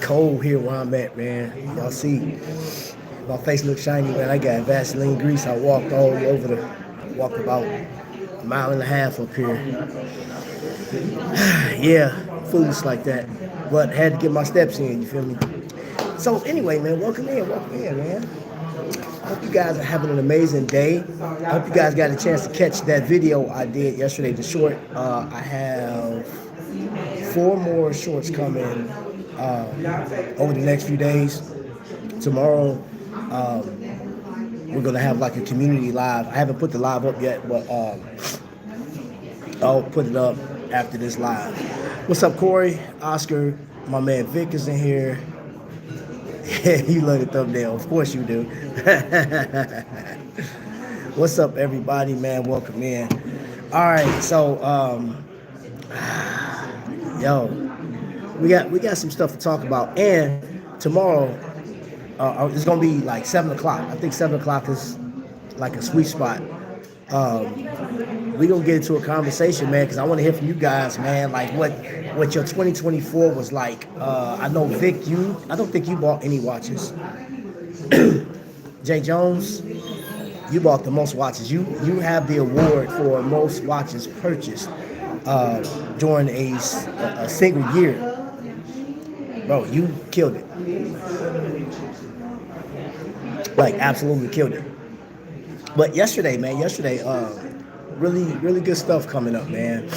cold here where I'm at, man. Y'all see, my face looks shiny, man. I got Vaseline grease. I walked walked about a mile and a half up here. Yeah, foolish like that. But had to get my steps in, you feel me? So anyway, man, welcome in, man. Hope you guys are having an amazing day. I hope you guys got a chance to catch that video I did yesterday, the short. I have 4 more shorts coming over the next few days. Tomorrow, we're gonna have like a community live. I haven't put the live up yet, but I'll put it up after this live. What's up, Corey? Oscar, my man Vic is in here. You love the thumbnail, of course you do. What's up, everybody, man? Welcome in. All right, so yo, we got some stuff to talk about, and tomorrow it's gonna be like 7 o'clock. I think 7 o'clock is like a sweet spot. We're gonna get into a conversation, man, because I want to hear from you guys, man, like what your 2024 was like. I know, Vic, I don't think you bought any watches. Jay Jones, you bought the most watches. You have the award for most watches purchased during a single year. Bro, you killed it. Like, absolutely killed it. But yesterday, really good stuff coming up, man.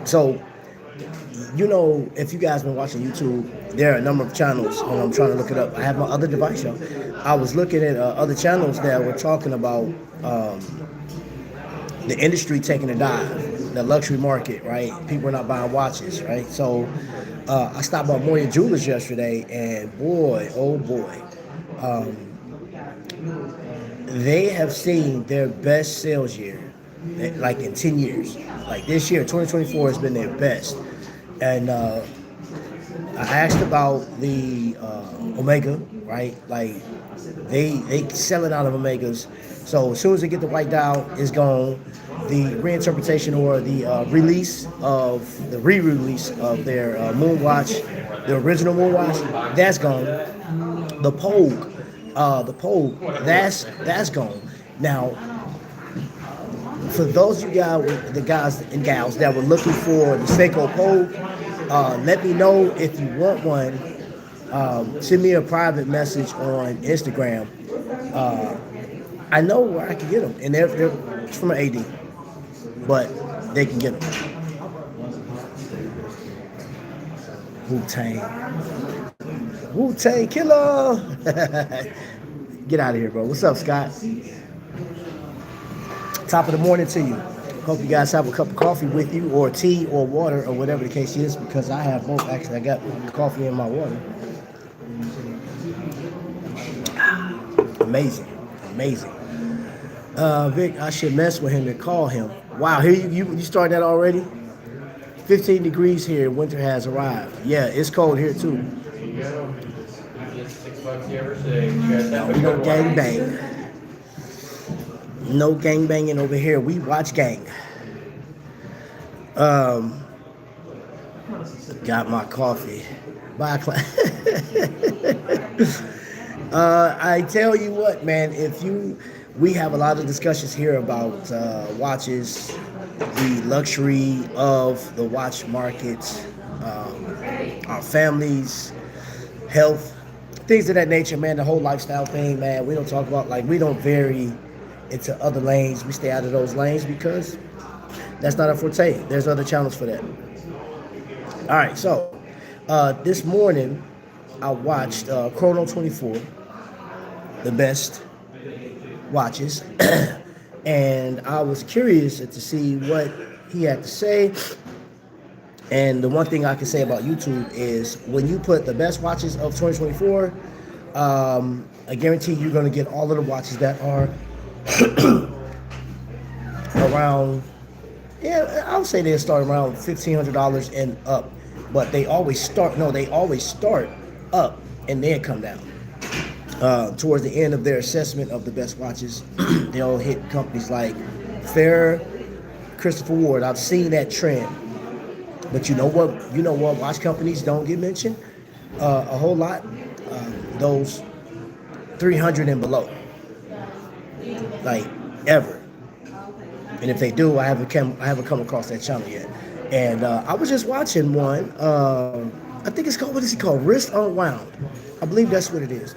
So, you know, if you guys been watching YouTube, there are a number of channels, and I'm trying to look it up. I have my other device, y'all. I was looking at other channels that were talking about the industry taking a dive, the luxury market, right? People are not buying watches, right? So, I stopped by Moya Jewelers yesterday, and boy, oh boy, they have seen their best sales year, like in 10 years. Like this year, 2024 has been their best. And I asked about the Omega, right? Like they sell it out of Omegas. So as soon as they get the white dial, it's gone. The reinterpretation or the re-release of their moon watch, the original moon watch, that's gone. The Pogue, that's gone. Now, for those of you guys, the guys and gals that were looking for the Seiko Pogue, let me know if you want one. Send me a private message on Instagram. I know where I can get them, and they're from an AD, but they can get them. Wu-Tang Killer. Get out of here, bro. What's up, Scott? Top of the morning to you. Hope you guys have a cup of coffee with you, or tea, or water, or whatever the case is, because I have both. Actually, I got coffee in my water. Amazing. Vic, I should mess with him and call him. Wow, here you started that already? 15 degrees here. Winter has arrived. Yeah, it's cold here too. No, we don't gang bang. No gang banging over here. We watch gang. Got my coffee. Bye, I tell you what, man. We have a lot of discussions here about watches, the luxury of the watch market, our families, health, things of that nature, man. The whole lifestyle thing, man. We don't talk about, like, we don't vary into other lanes. We stay out of those lanes because that's not our forte. There's other channels for that. All right, so this morning I watched Chrono 24, the best watches, and I was curious to see what he had to say. And the one thing I can say about YouTube is when you put the best watches of 2024, I guarantee you're going to get all of the watches that are around, I would say they'll start around $1,500 and up, but they always start up and then come down. Towards the end of their assessment of the best watches, they'll hit companies like Fair, Christopher Ward. I've seen that trend. But you know what watch companies don't get mentioned? A whole lot. Those 300 and below, like ever. And if they do, I haven't come across that channel yet. And I was just watching one. I think it's called, what is it called? Wrist Unwound. I believe that's what it is.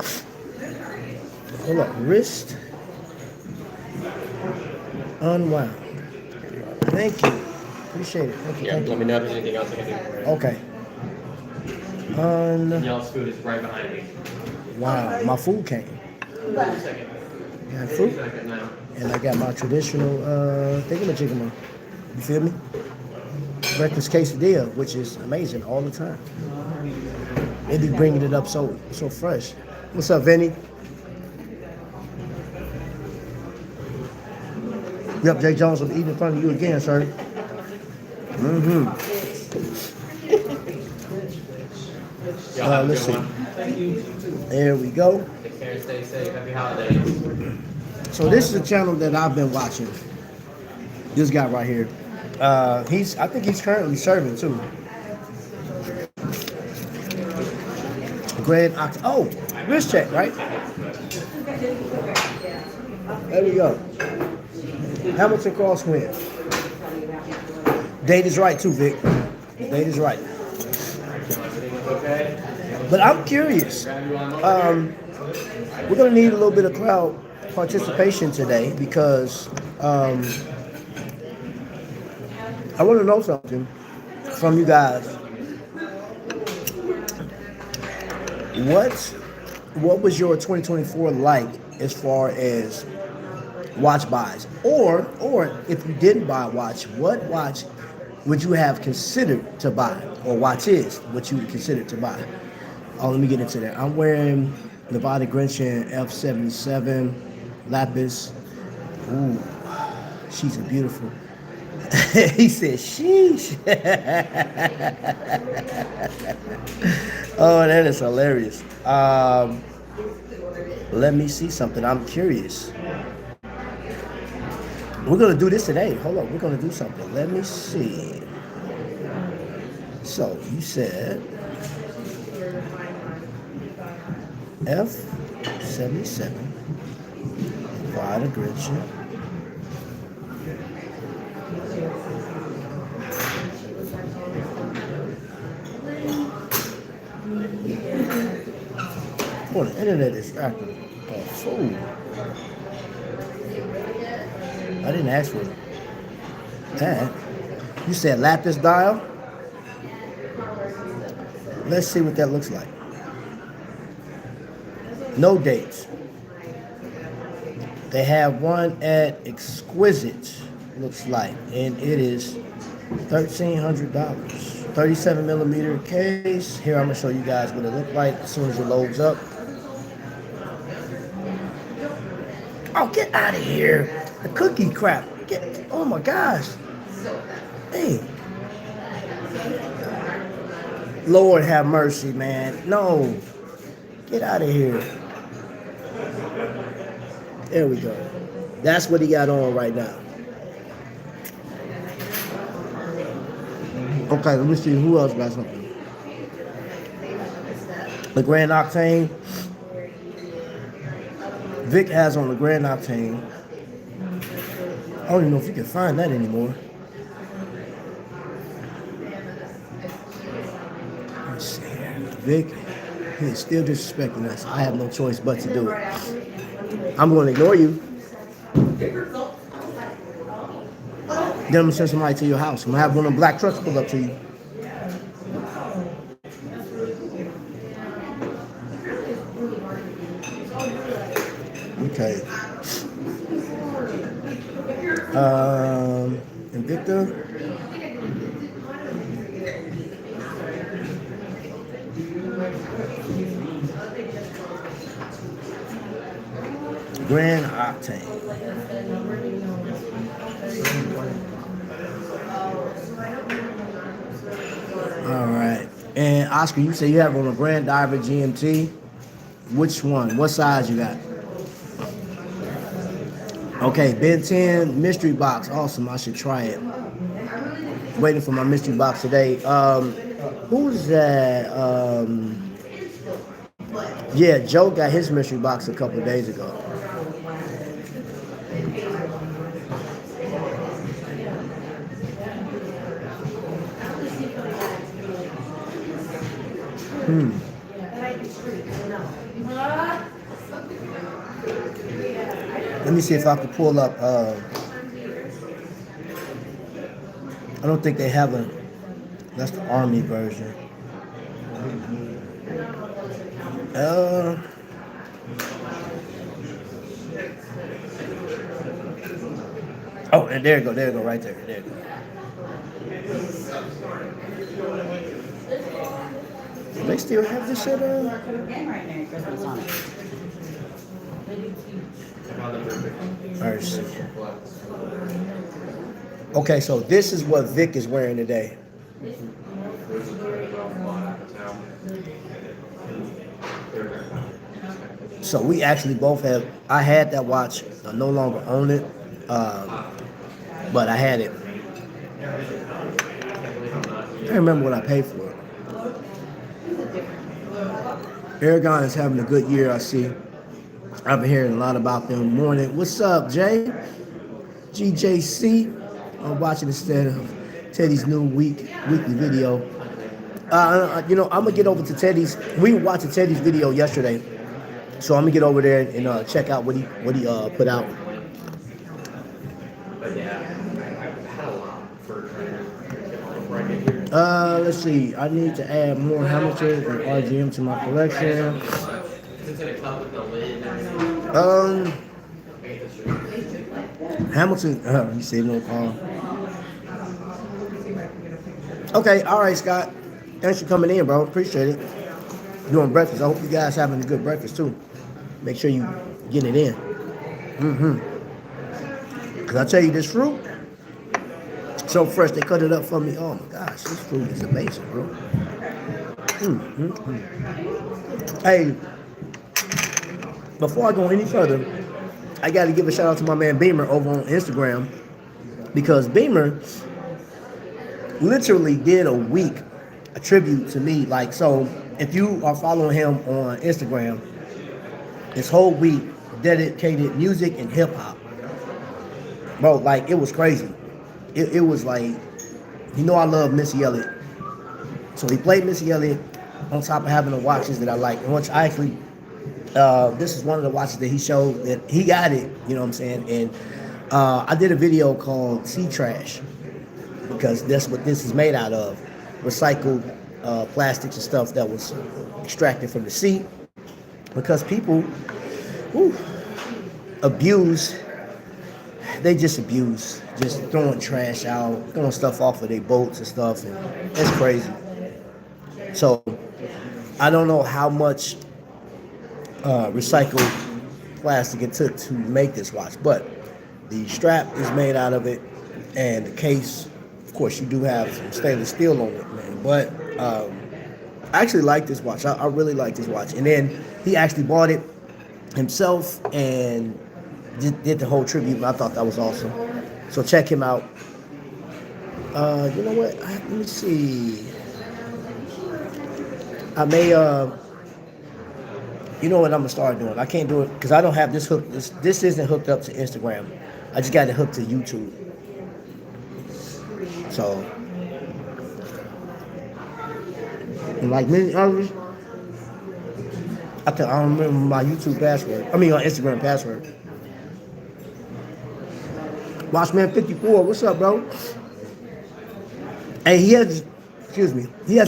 Hold up, Wrist Unwound. Thank you. Appreciate it. Thank you. Yeah, thank let you. me know if there's anything else I can do for you. Okay. Y'all's food is right behind me. Wow, my food came. Wait a second. Got food. Second now. And I got my traditional thingamajigama. You feel me? Breakfast quesadilla, which is amazing all the time. They be bringing it up so fresh. What's up, Vinny? Yep, Jay Jones, I'm eating in front of you again, sir. Let's see. Thank you. There we go. Take care, stay safe. Happy holidays. So this is a channel that I've been watching. This guy right here. I think he's currently serving too. Wrist check, right? There we go. Hamilton crosswind. Date is right too, Vic. Date is right. But I'm curious. We're gonna need a little bit of crowd participation today because I want to know something from you guys. What was your 2024 like as far as watch buys? Or if you didn't buy a watch, what watch would you have considered to buy? Or watches what you would consider to buy? Oh, let me get into that. I'm wearing Nevada Gretchen F77 Lapis. Ooh, she's a beautiful. He said, sheesh. Oh, that is hilarious. Let me see something. I'm curious. We're going to do this today. Hold on. We're going to do something. Let me see. So, you said F77 Nevada Gretchen. Boy, the internet is acting a fool. I didn't ask for that. You said lapis dial? Let's see what that looks like. No dates. They have one at Exquisite, looks like, and it is $1,300. 37 millimeter case. Here, I'm gonna show you guys what it looked like as soon as it loads up. Oh, get out of here. The cookie crap. Oh my gosh. Hey. Lord have mercy, man. No. Get out of here. There we go. That's what he got on right now. Okay, let me see who else got something. The Grand Octane. Vic has on the Grand Octane. I don't even know if you can find that anymore. Let's see here. Vic, he is still disrespecting us. I have no choice but to do it. I'm going to ignore you. Then I'm going to send somebody to your house. I'm going to have one of them black trucks pull up to you. Okay. Invicta. Grand Octane. All right. And Oscar, you say you have on a Grand Diver GMT. Which one? What size you got? Okay, Ben 10 mystery box. Awesome. I should try it. Waiting for my mystery box today. Who's that? Yeah, Joe got his mystery box a couple of days ago. Let me see if I can pull up. I don't think they have a. That's the Army version. Oh, and there you go, right there, there you go. Do they still have this shit on? Mercy. Okay, so this is what Vic is wearing today. So we actually both have. I had that watch. I no longer own it, but I had it. I can't remember what I paid for it. Aragon is having a good year, I see. I've been hearing a lot about them morning. What's up, Jay? GJC. I'm watching instead of Teddy's new weekly video. You know, I'm gonna get over to Teddy's. We were watching Teddy's video yesterday, so I'm gonna get over there and check out what he put out. Let's see. I need to add more Hamilton and RGM to my collection. Hamilton. You said no call. Okay, all right, Scott. Thanks for coming in, bro. Appreciate it. Doing breakfast. I hope you guys having a good breakfast too. Make sure you get it in. Cause I tell you, this fruit, so fresh. They cut it up for me. Oh my gosh, this fruit is amazing, bro. Hey, before I go any further, I got to give a shout out to my man Beamer over on Instagram, because Beamer literally did a tribute to me. Like, so if you are following him on Instagram, this whole week dedicated music and hip hop, bro. Like, it was crazy. It was like, you know, I love Missy Elliott, so he played Missy Elliott on top of having the watches that I like. And once I actually, this is one of the watches that he showed that he got it. You know what I'm saying? And I did a video called Sea Trash, because that's what this is made out of. Recycled plastics and stuff that was extracted from the sea. Because people abuse, they just abuse, just throwing trash out, throwing stuff off of their boats and stuff, and it's crazy. So I don't know how much recycled plastic it took to make this watch, but the strap is made out of it, and the case, of course, you do have some stainless steel on it, man. But I actually like this watch. I really like this watch. And then he actually bought it himself and did the whole tribute. And I thought that was awesome. So check him out. You know what? Let me see. I may, you know what I'm gonna start doing? I can't do it because I don't have this hook. This isn't hooked up to Instagram. I just got it hooked to YouTube. So, and like many others, I don't remember my YouTube password. I mean, on Instagram password. Watchman54, what's up, bro? Hey, he hasn't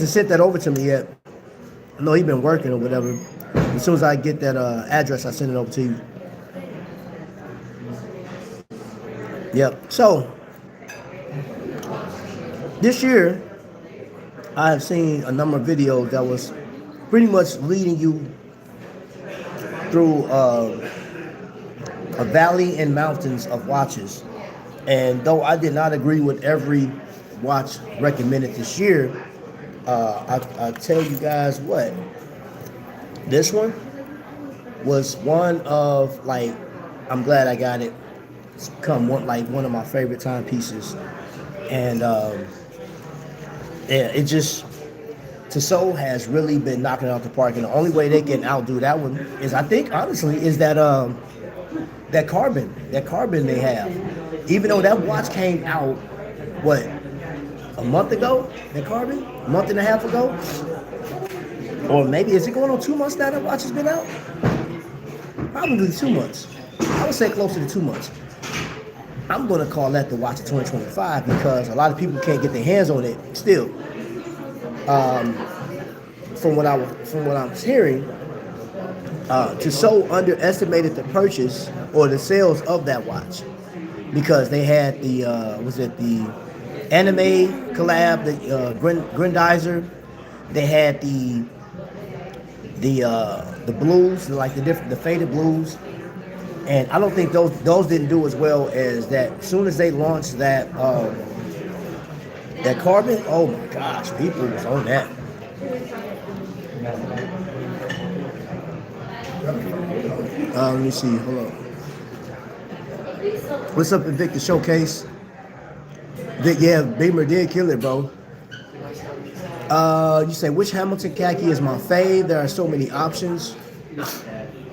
sent that over to me yet. I know he's been working or whatever. As soon as I get that address, I send it over to you. Yep. So, this year, I have seen a number of videos that was pretty much leading you through a valley and mountains of watches. And though I did not agree with every watch recommended this year, I'll tell you guys what. This one was one of, like, I'm glad I got it. It's become one of my favorite timepieces. And yeah, it just, Tissot has really been knocking it out the park, and the only way they can outdo that one is, I think, honestly, is that carbon they have. Even though that watch came out, what, a month ago? That carbon, a month and a half ago, or maybe is it going on 2 months now? That watch has been out. Probably 2 months. I would say closer to 2 months. I'm gonna call that the watch of 2025 because a lot of people can't get their hands on it still. From what I was hearing, Tissot underestimated the purchase or the sales of that watch because they had the the anime collab, the Grendizer. They had the blues, like the faded blues, and I don't think those didn't do as well as that. As soon as they launched that carbon, oh my gosh, people was on that. Let me see. Hold on. What's up, Invictus Showcase? Vic, yeah, Beamer did kill it, bro. You say which Hamilton khaki is my fave? There are so many options.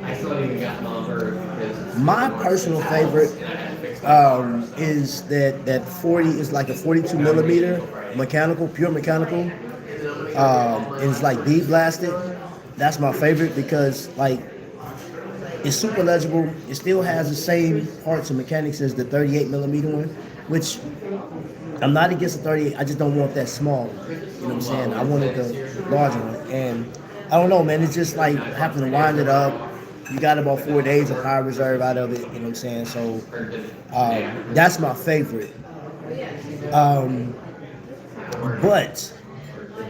I still even got number because My personal favorite is that 40 is like a 42 millimeter mechanical, pure mechanical. And it's like bead blasted. That's my favorite because like it's super legible. It still has the same parts and mechanics as the 38 millimeter one, which I'm not against the 38. I just don't want that small. You know what I'm saying? I wanted the larger one. And I don't know, man. It's just like having to wind it up. You got about 4 days of power reserve out of it. You know what I'm saying? So that's my favorite.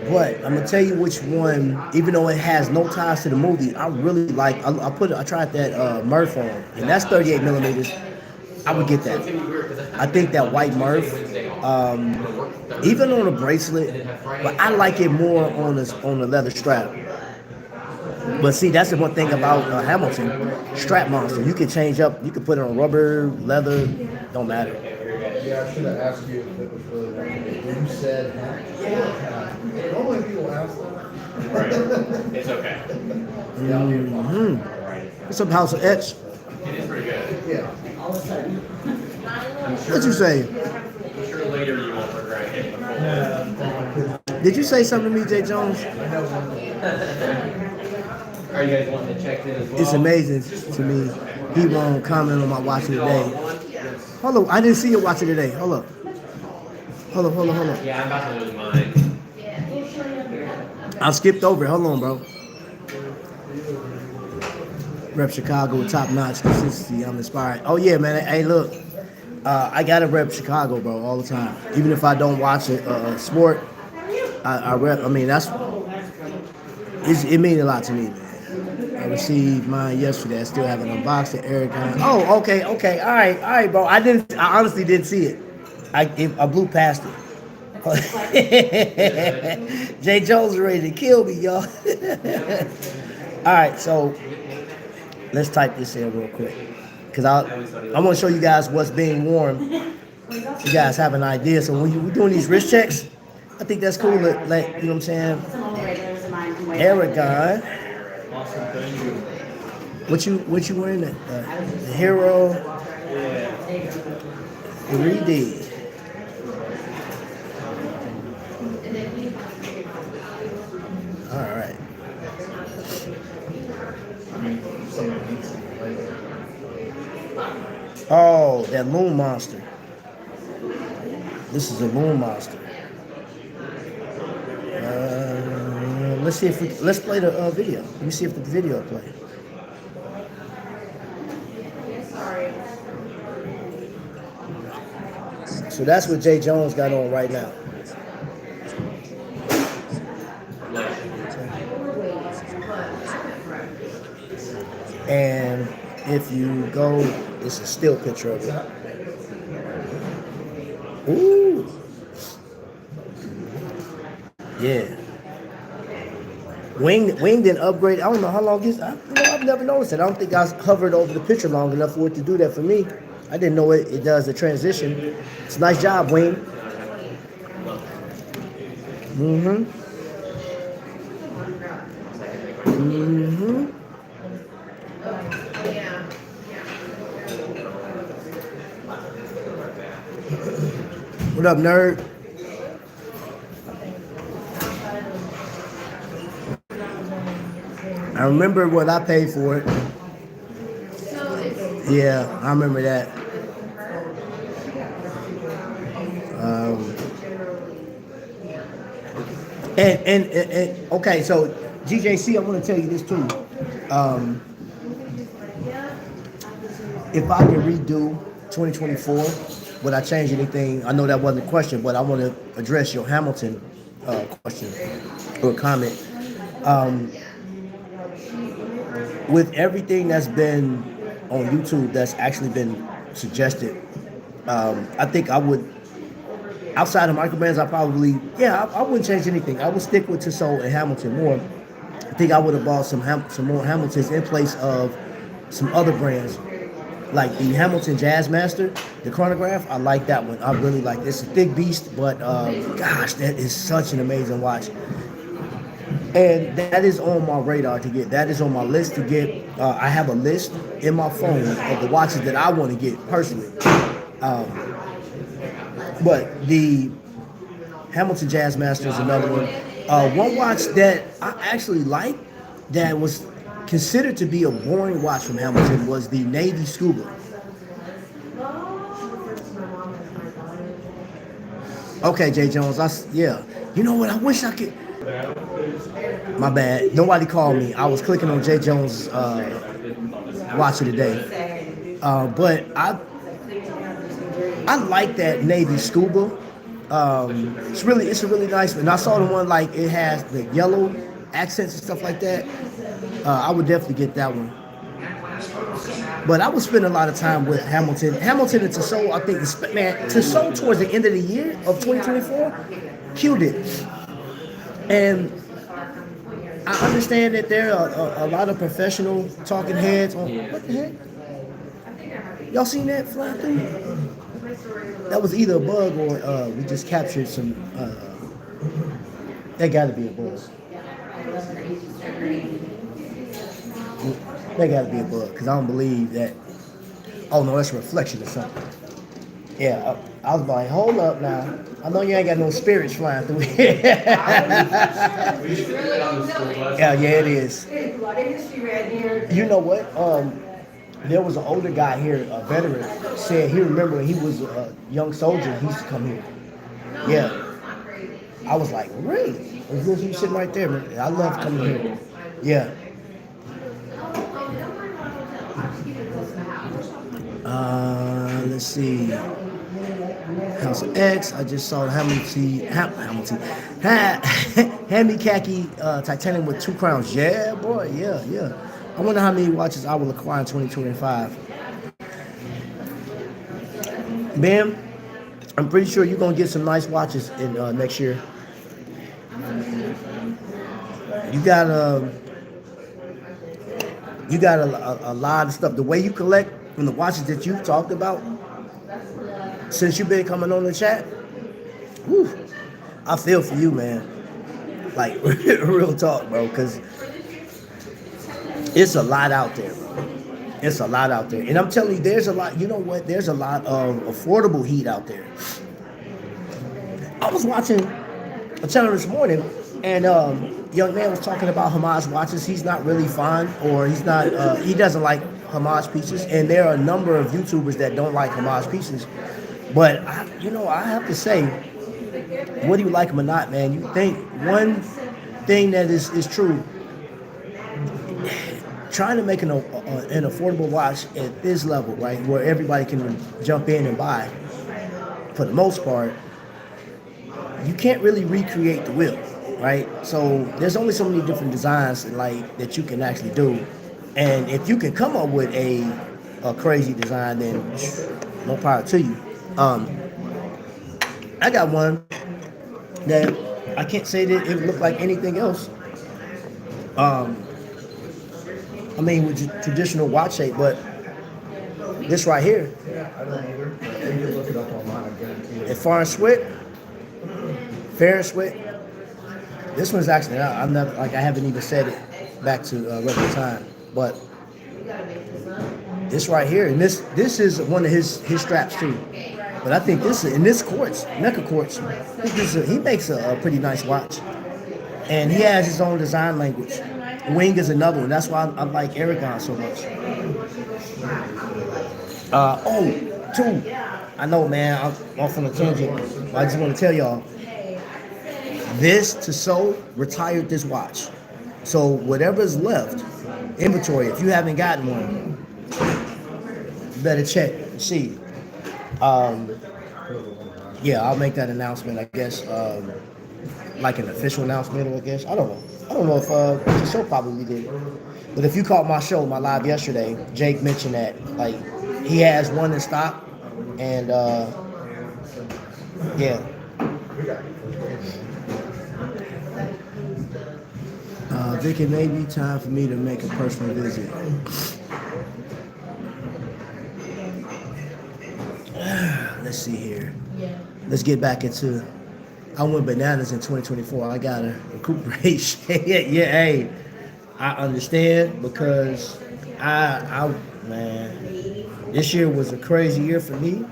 But I'm gonna tell you which one. Even though it has no ties to the movie, I really like. I tried that Murph on, and that's 38 millimeters. I would get that. I think that white Murph, even on a bracelet, but I like it more on the leather strap. But see, that's the one thing about Hamilton strap monster. You can change up. You can put it on rubber, leather, don't matter. Yeah, I should have asked you if it was really that. You said normally people ask that. right. It's okay. Mm-hmm. What's up, House of Etch? It is pretty good. Yeah. What'd you say? I'm sure later you won't regret hitting the full. Did you say something to me, Jay Jones? Are you guys wanting to check in as well? It's amazing to me. He won't comment on my watch of the day. Hold on, I didn't see your watch of the day. Hold up. Hold up. Yeah, I'm about to lose mine. I skipped over it. Hold on, bro. Rep Chicago with top-notch consistency. I'm inspired. Oh yeah, man. Hey, look. I gotta rep Chicago, bro, all the time. Even if I don't watch a sport, I rep. I mean, it means a lot to me, man. I received mine yesterday. I still haven't unboxed it. Eric. Oh, okay. All right, bro. I honestly didn't see it. I blew past it. Jay Jones is ready to kill me, y'all. All right, so let's type this in real quick. Because I want to show you guys what's being worn. You guys have an idea. So when we're doing these wrist checks, I think that's cool. You know what I'm saying? Aragon. What you wearing? The Hero 3D. All right. Oh, that Moon Monster. This is a Moon Monster. Let's play the video. Let me see if the video plays. So that's what Jay Jones got on right now. And if you go, it's a still picture of it. Ooh. Yeah. Wing didn't upgrade. I don't know how long I've never noticed it. I don't think I hovered over the picture long enough for it to do that for me. I didn't know it does the transition. It's a nice job, Wing. Mm-hmm. What up, nerd? I remember what I paid for it. Yeah, I remember that. Um, and okay, so GJC, I want to tell you this too. Um, if I can redo 2024, would I change anything? I know that wasn't a question, but I want to address your Hamilton question or comment. Um, with everything that's been on YouTube that's actually been suggested, I think I would, outside of microbands, I wouldn't change anything. I would stick with Tissot and Hamilton more. I think I would have bought some more Hamiltons in place of some other brands. Like the Hamilton Jazzmaster, the chronograph, I like that one. I really like it. It's a thick beast, but gosh, that is such an amazing watch. And that is on my radar to get. That is on my list to get. I have a list in my phone of the watches that I want to get personally. But the Hamilton Jazzmaster is another one. One watch that I actually like that was considered to be a boring watch from Hamilton was the Navy Scuba. Okay, Jay Jones. Yeah. You know what? I wish I could. My bad. Nobody called me. I was clicking on Jay Jones' watch of the day. But I like that Navy Scuba. It's a really nice one. And I saw the one like it has the yellow accents and stuff like that. I would definitely get that one. But I would spend a lot of time with Hamilton. Hamilton and Tissot, I think, Tissot towards the end of the year of 2024 killed it. And I understand that there are a lot of professional talking heads on. What the heck? Y'all seen that fly through? That was either a bug or we just captured some. That got to be a bug. That got to be a bug because I don't believe that. Oh no, that's a reflection or something. Yeah, I was like, hold up now. I know you ain't got no spirits flying through here. Yeah, it is. You know what? There was an older guy here, a veteran, said he remember when he was a young soldier, he used to come here. Yeah. I was like, really? You sitting right there, man. I love coming here. Yeah. Let's see. House of X. I just saw Hamilton. Hammy khaki titanium with 2 crowns. Yeah, boy. Yeah. I wonder how many watches I will acquire in 2025. Ben, I'm pretty sure you're gonna get some nice watches in next year. You got a lot of stuff. The way you collect from the watches that you've talked about since you've been coming on the chat, whew, I feel for you, man. Like real talk, bro, because it's a lot out there, bro. It's a lot out there. And I'm telling you, there's a lot, you know what? There's a lot of affordable heat out there. I was watching a channel this morning, and young man was talking about homage watches. He's not really fond, or he doesn't like homage pieces. And there are a number of YouTubers that don't like homage pieces. But, I have to say, whether you like them or not, man, you think one thing that is true, trying to make an affordable watch at this level, right, where everybody can jump in and buy, for the most part, you can't really recreate the wheel, right? So there's only so many different designs that you can actually do. And if you can come up with a crazy design, then more power to you. I got one that I can't say that it looked like anything else. With traditional watch shape, but this right here. Yeah, I don't either. You can look it up online, I guarantee you. At Fair and Sweat. This one's actually, I haven't even said it. back to regular time. But this right here, and this is one of his straps too. But I think this in this quartz, Mecca quartz, I think he makes a pretty nice watch, and he has his own design language. Wing is another one. That's why I like Aragon so much. Two. I know, man. I'm off on a tangent. I just want to tell y'all. This Tissot retired this watch. So whatever's left, inventory, if you haven't gotten one, you better check and see. Yeah, I'll make that announcement, I guess. Like an official announcement, I guess. I don't know if Tissot probably did. But if you caught my show, my live yesterday, Jake mentioned that like he has one in stock, and yeah. Vic, it may be time for me to make a personal visit. Let's see here. Let's get back into. I went bananas in 2024. I gotta recuperate. Yeah, hey, I understand because I man, this year was a crazy year for me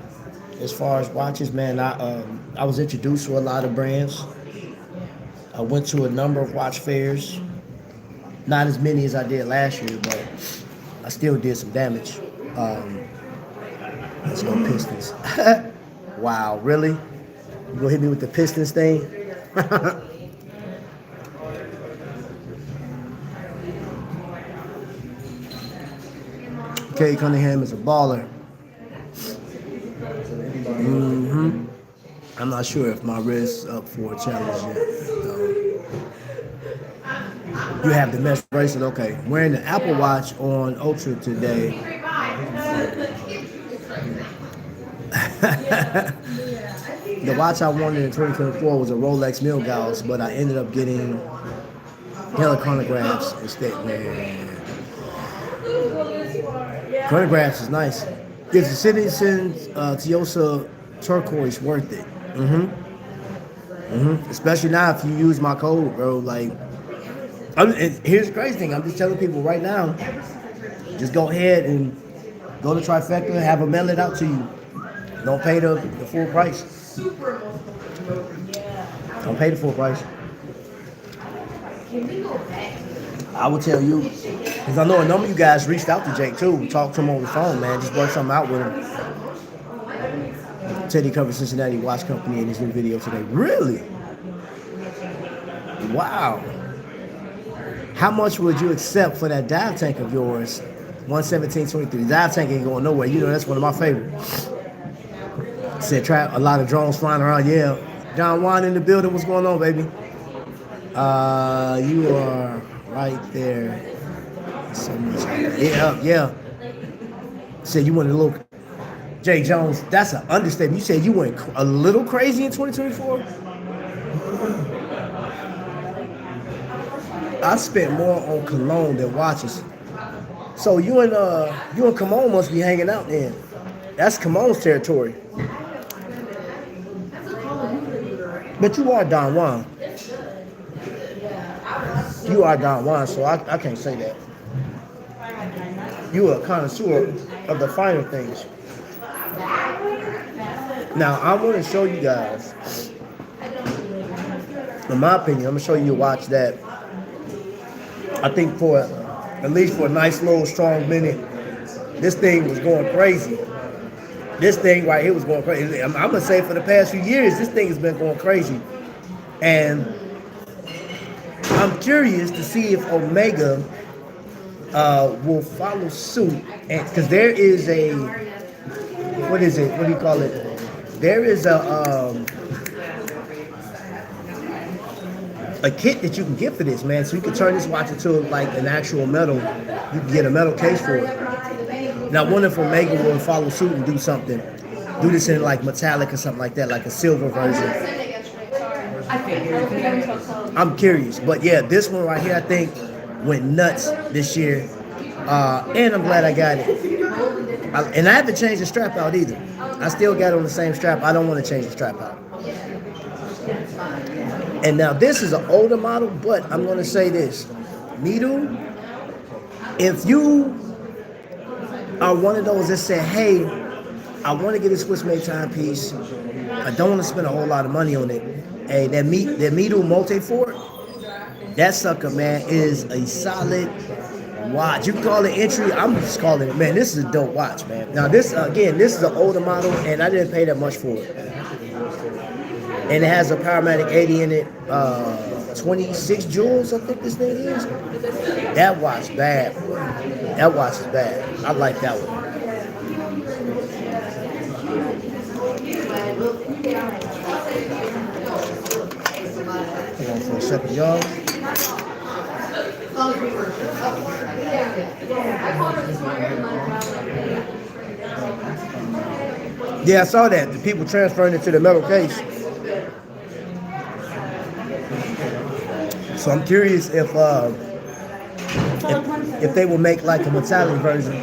as far as watches. Man, I was introduced to a lot of brands. I went to a number of watch fairs. Not as many as I did last year, but I still did some damage. Let's go Pistons. Wow, really? You gonna hit me with the Pistons thing? Kay Cunningham is a baller. I'm not sure if my wrist's up for a challenge yet. You have the mesh bracelet, okay. I'm wearing the Apple Watch on Ultra today. The watch I wanted in 2024 was a Rolex Milgauss, but I ended up getting hella chronographs instead, man. Chronographs is nice. Is the Citizen Tiosa turquoise worth it? Especially now if you use my code, bro. Like, here's the crazy thing. I'm just telling people right now, just go ahead and go to Trifecta, have them mail it out to you. Don't pay the full price. Don't pay the full price. I will tell you, because I know a number of you guys reached out to Jake too, talked to him on the phone, man. Just work something out with him. Teddy covered Cincinnati Watch Company in his new video today. Really? Wow. How much would you accept for that dive tank of yours? 117.23. Dive tank ain't going nowhere. You know that's one of my favorites. Said a lot of drones flying around. Yeah. John Juan in the building. What's going on, baby? You are right there. So much. Yeah. Said you went a little. Jay Jones, that's an understatement. You said you went a little crazy in 2024? I spent more on cologne than watches. So you and Cologne must be hanging out then. That's Cologne's territory. But you are Don Juan. You are Don Juan, so I can't say that. You are a connoisseur of the finer things. Now, I want to show you guys, in my opinion, I'm going to show you a watch that I think at least for a nice little strong minute, this thing was going crazy. This thing right here was going crazy. I'm going to say for the past few years, this thing has been going crazy. And I'm curious to see if Omega will follow suit. Because there is a, what is it? What do you call it? There is a kit that you can get for this, man. So you can turn this watch into like an actual metal. You can get a metal case for it. Now, I wonder if Omega will follow suit and do something. Do this in like metallic or something like that, like a silver version. I'm curious. But yeah, this one right here, I think, went nuts this year. And I'm glad I got it. And I haven't changed the strap out either. I still got it on the same strap. I don't want to change the strap out. And now this is an older model, but I'm going to say this. Midu, if you are one of those that said, hey, I want to get a Swiss made timepiece, I don't want to spend a whole lot of money on it. Hey, that Midu multi-fort, that sucker, man, is a solid watch. You can call it entry. I'm just calling it, man, this is a dope watch, man. Now this, again, this is an older model, and I didn't pay that much for it. And it has a Powermatic 80 in it, 26 joules, I think this thing is. That watch bad. That watch is bad. I like that one. Hold on for a second, y'all. Yeah, I saw that. The people transferring it to the metal case. So I'm curious if they will make like a metallic version.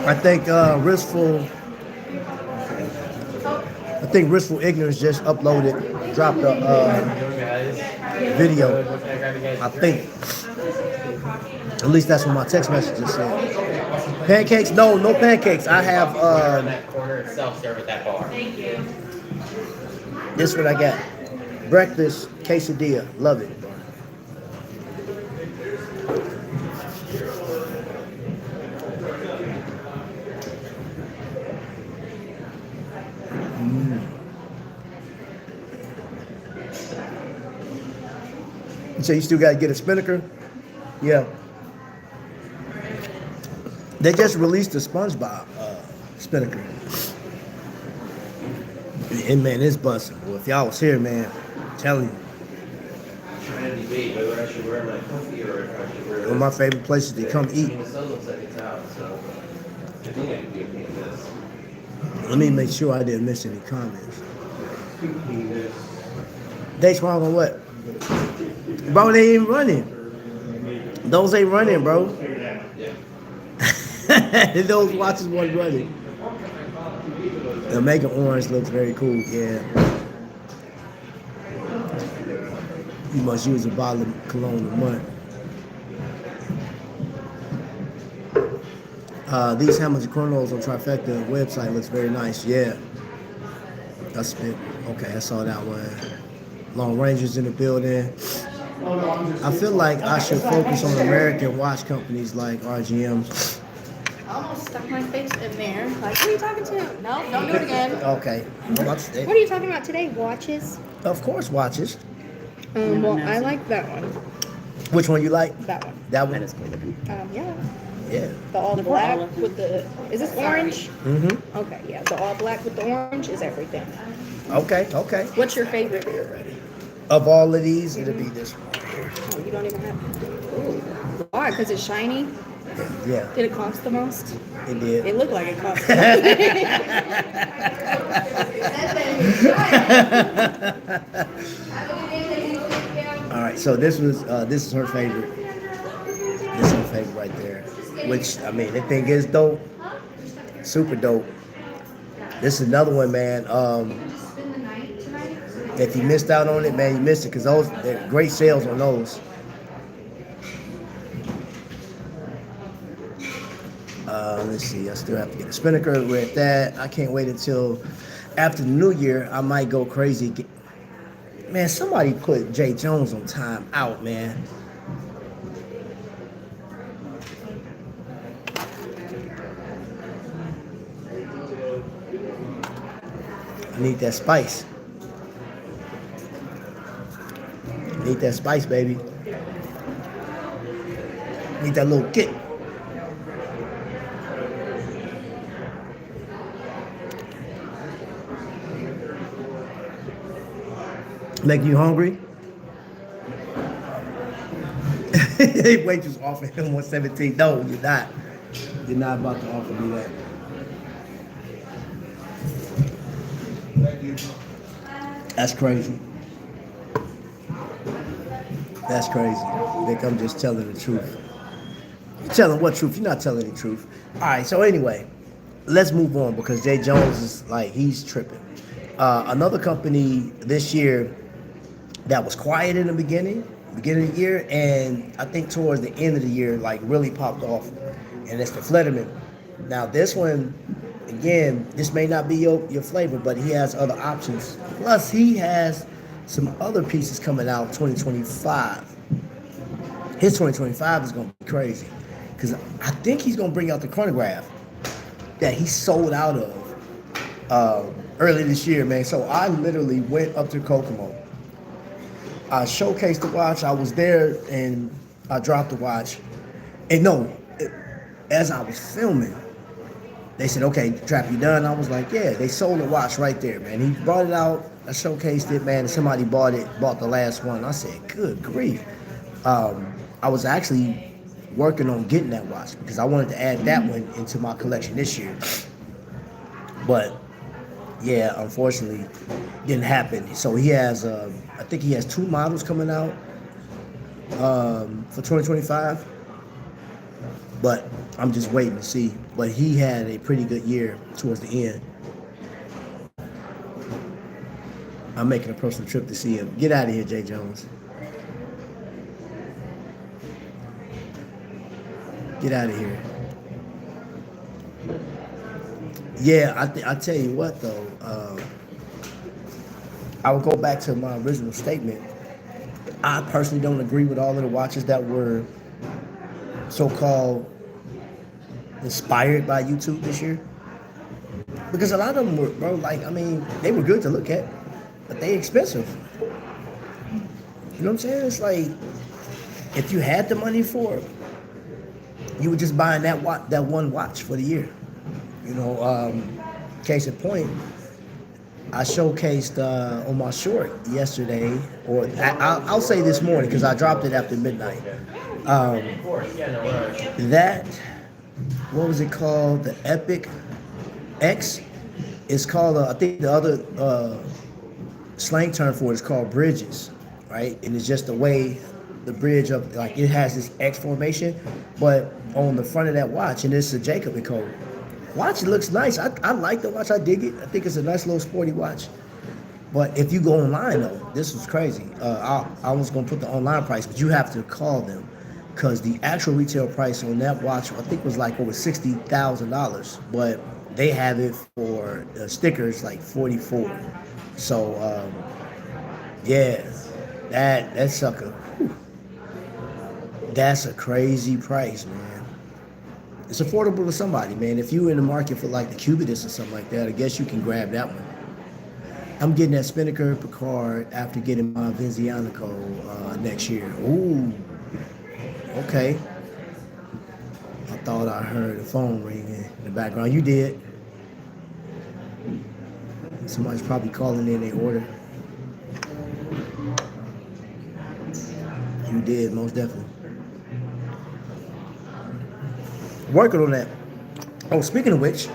I think Ristful Ignorance just dropped a video. I think. At least that's what my text messages said. Pancakes? No pancakes. I have that corner itself, serve at that bar. Thank you. This is what I got. Breakfast quesadilla. Love it. So you still got to get a spinnaker? Yeah. They just released the SpongeBob spinnaker. And man, it's busting. Well, if y'all was here, man, I'm telling you. One of my favorite places to come eat. Let me make sure I didn't miss any comments. They swung on what? Bro, they ain't running. Those ain't running, bro. Those watches weren't running. The Mega Orange looks very cool, yeah. You must use a bottle of cologne a month. These Hammers and Chronos on Trifecta website looks very nice, yeah. That's it. Okay, I saw that one. Long Rangers in the building. I feel like I should focus on American watch companies like RGM. I almost stuck my face in there. Like, who are you talking to? No, don't do it again. Okay. What are you talking about today? Watches? Of course, watches. Well, I like that one. Which one you like? That one. That one? Yeah. Yeah. The all black with the, is this orange? Mm-hmm. Okay, yeah. The all black with the orange is everything. Okay. What's your favorite? Of all of these, it'll be this one here. Oh, you don't even have. Ooh. Why? Because it's shiny? Yeah. Did it cost the most? It did. It looked like it cost the most. All right, so this is her favorite. This is her favorite right there. Which, I mean, the thing is dope. Super dope. This is another one, man. If you missed out on it, man, you missed it, because they're great sales on those. Let's see, I still have to get a spinnaker. We're at that. I can't wait until after the new year. I might go crazy. Man, somebody put Jay Jones on time out, man. I need that spice. Need that spice, baby. Need that little kick. Make you hungry? Waitress offering him 117. No, you're not. You're not about to offer me that. That's crazy. That's crazy. You think I'm just telling the truth? You're telling what truth? You're not telling the truth. All right, so anyway, let's move on, because Jay Jones is like, he's tripping. Another company this year that was quiet in the beginning of the year, and I think towards the end of the year, like really popped off, and it's the Flederman. Now this one, again, this may not be your flavor, but he has other options. Plus, he has some other pieces coming out 2025. His 2025 is gonna be crazy, because I think he's gonna bring out the chronograph that he sold out of early this year, man. So I literally went up to Kokomo. I showcased the watch. I was there and I dropped the watch. And as I was filming, they said, "Okay, Trap, you done?" I was like, "Yeah." They sold the watch right there, man. He brought it out. I showcased it, man. And somebody bought the last one. I said, "Good grief." I was actually working on getting that watch because I wanted to add that one into my collection this year. But yeah, unfortunately, didn't happen. So he has, I think he has 2 models coming out for 2025. But I'm just waiting to see. But he had a pretty good year towards the end. I'm making a personal trip to see him. Get out of here, Jay Jones. Get out of here. Yeah, I tell you what though, I would go back to my original statement. I personally don't agree with all of the watches that were so-called inspired by YouTube this year. Because a lot of them were, bro, like, I mean, they were good to look at, but they expensive. You know what I'm saying? It's like, if you had the money for it, you were just buying that one watch for the year. You know, case in point, I showcased on my short yesterday, or I'll say this morning because I dropped it after midnight. That, what was it called? The Epic X. It's called, I think the other slang term for it is called bridges, right? And it's just the way the bridge of, like, it has this X formation, but on the front of that watch, and it's a Jacob & Co. Watch looks nice. I like the watch. I dig it. I think it's a nice little sporty watch. But if you go online, though, this was crazy. I was going to put the online price, but you have to call them because the actual retail price on that watch, I think, was like over $60,000. But they have it for stickers like $44,000. So, yeah, that sucker. Whew. That's a crazy price, man. It's affordable to somebody, man. If you're in the market for like the Cubitus or something like that, I guess you can grab that one. I'm getting that Spinnaker Picard after getting my Vizionico next year. Ooh, okay. I thought I heard a phone ringing in the background. You did. Somebody's probably calling in their order. You did, most definitely. Working on that. Oh, speaking of which,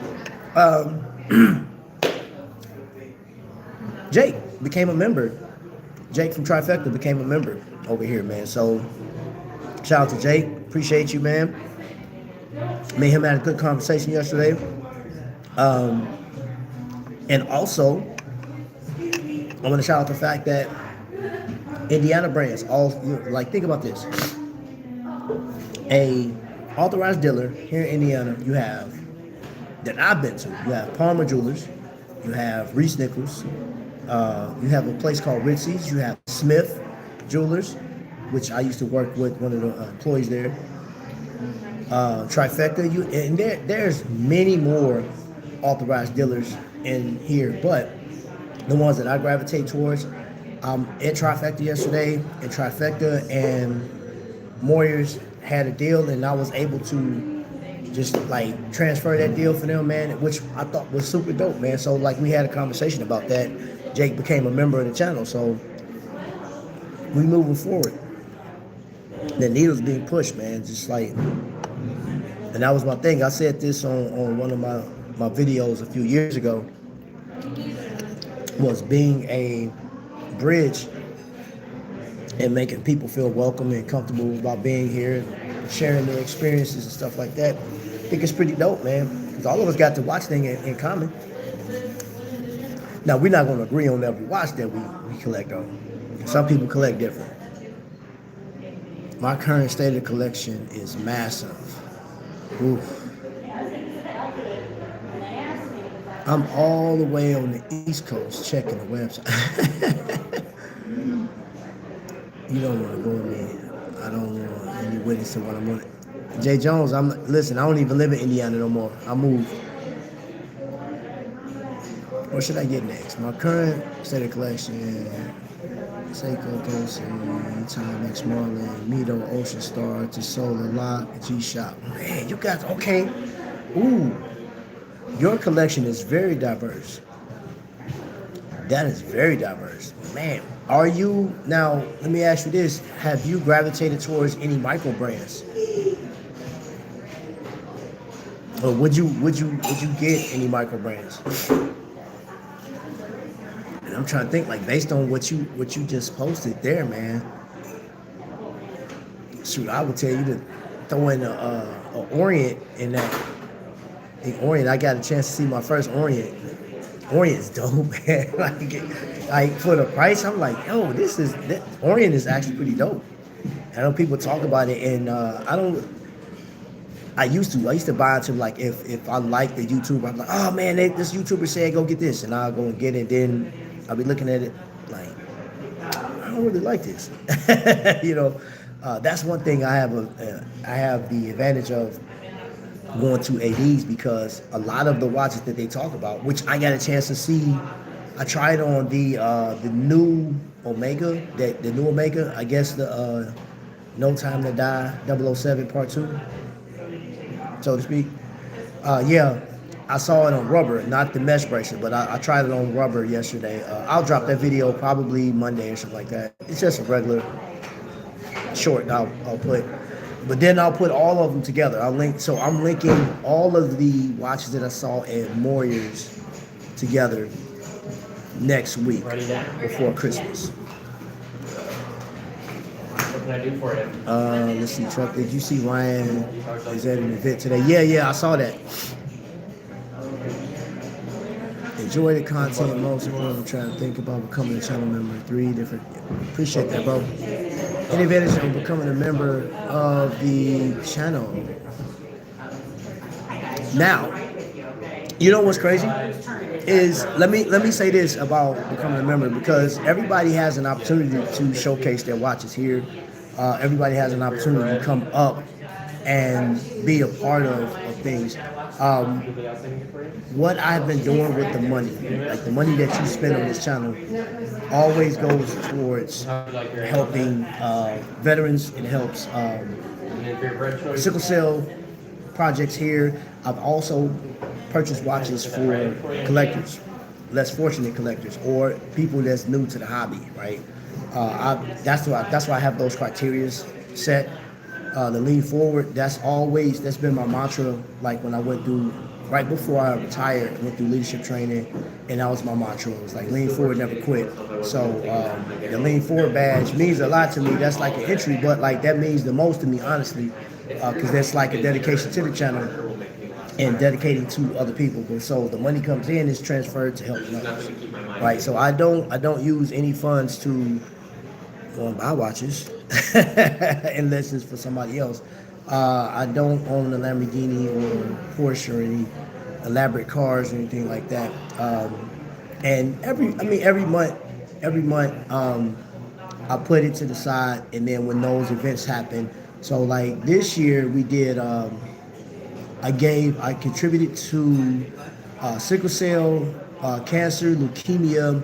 Jake became a member. Jake from Trifecta became a member over here, man. So shout out to Jake. Appreciate you, man. Me and him had a good conversation yesterday. And also, I want to shout out the fact that Indiana brands, like, think about this. A authorized dealer here in Indiana, you have, that I've been to, you have Palmer Jewelers, you have Reese Nichols, you have a place called Ritzy's, you have Smith Jewelers, which I used to work with one of the employees there, Trifecta, and there's many more authorized dealers in here, but the ones that I gravitate towards, at Trifecta yesterday, and Trifecta and Moyers had a deal, and I was able to just like transfer that deal for them, man, which I thought was super dope, man. So like we had a conversation about that. Jake became a member of the channel, so we moving forward. The needle's being pushed, man, just like, and that was my thing. I said this on one of my videos a few years ago, was being a bridge and making people feel welcome and comfortable about being here and sharing their experiences and stuff like that. I think it's pretty dope, man, because all of us got the watch thing in common. Now, we're not going to agree on every watch that we collect on. Some people collect different. My current state of collection is massive. Oof. I'm all the way on the East Coast checking the website. You don't want to go with me. I don't want any witness to what I'm on. Jay Jones, listen, I don't even live in Indiana no more. I moved. What should I get next? My current state of collection, Seiko Tosin, Timex Marlin, Mito, Ocean Star, Solar Lock, G-Shock. Man, you guys, okay. Ooh, your collection is very diverse. That is very diverse. Man, are you, now, let me ask you this. Have you gravitated towards any micro brands? Or would you get any micro brands? And I'm trying to think, like, based on what you just posted there, man. Shoot, I would tell you to throw in a Orient in that. In Orient, I got a chance to see my first Orient. Orient's dope, man. like for the price, I'm like, yo, Orient is actually pretty dope. I know people talk about it, and I used to buy into, like, if I like the YouTuber, I'm like, oh man, this YouTuber said go get this, and I'll go and get it. Then I'll be looking at it like, I don't really like this. That's one thing I have the advantage of going to ADs, because a lot of the watches that they talk about, which I got a chance to see, I tried on the new Omega, the new Omega, I guess the No Time to Die 007 Part 2, so to speak. Yeah, I saw it on rubber, not the mesh bracelet, but I tried it on rubber yesterday. I'll drop that video probably Monday or something like that. It's just a regular short I'll put. But then I'll put all of them together. I'm linking all of the watches that I saw at Moyer's together next week before Christmas. What can I do for you? Let's see, Truck. Did you see Ryan is at an event today? Yeah, I saw that. Enjoy the content most. I'm trying to think about becoming a channel member. 3 different. Appreciate that, bro. Any advantage of becoming a member of the channel? Now, you know what's crazy is let me say this about becoming a member, because everybody has an opportunity to showcase their watches here. Everybody has an opportunity to come up and be a part of things. What I've been doing with the money, like the money that you spend on this channel, always goes towards helping veterans. It helps sickle cell projects here. I've also purchased watches for collectors, less fortunate collectors, or people that's new to the hobby, right? That's why I have those criteria set. The lean forward, that's been my mantra. Like when I went through, right before I retired, I went through leadership training, and that was my mantra. It was like lean forward, never quit. So the lean forward badge means a lot to me. That's like an entry, but like that means the most to me, honestly, because that's like a dedication to the channel and dedicating to other people. But so the money comes in is transferred to helping others, right? So I don't use any funds to go and buy watches unless it's for somebody else. I don't own a Lamborghini or Porsche or any elaborate cars or anything like that. And every month, I put it to the side, and then when those events happen, so like this year we did, I contributed to sickle cell, cancer, leukemia.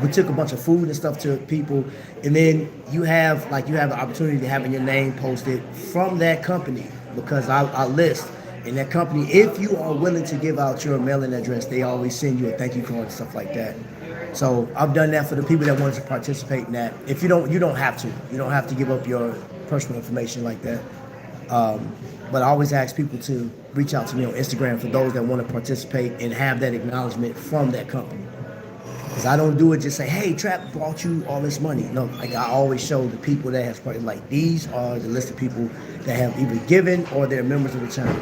We took a bunch of food and stuff to people, and then you have the opportunity to have your name posted from that company, because I list in that company, if you are willing to give out your mailing address, they always send you a thank you card and stuff like that. So I've done that for the people that wanted to participate in that. If you don't have to give up your personal information like that. But I always ask people to reach out to me on Instagram for those that want to participate and have that acknowledgement from that company. Because I don't do it just say, hey, Trap brought you all this money. No, like I always show the people that have started, like these are the list of people that have either given or they're members of the channel.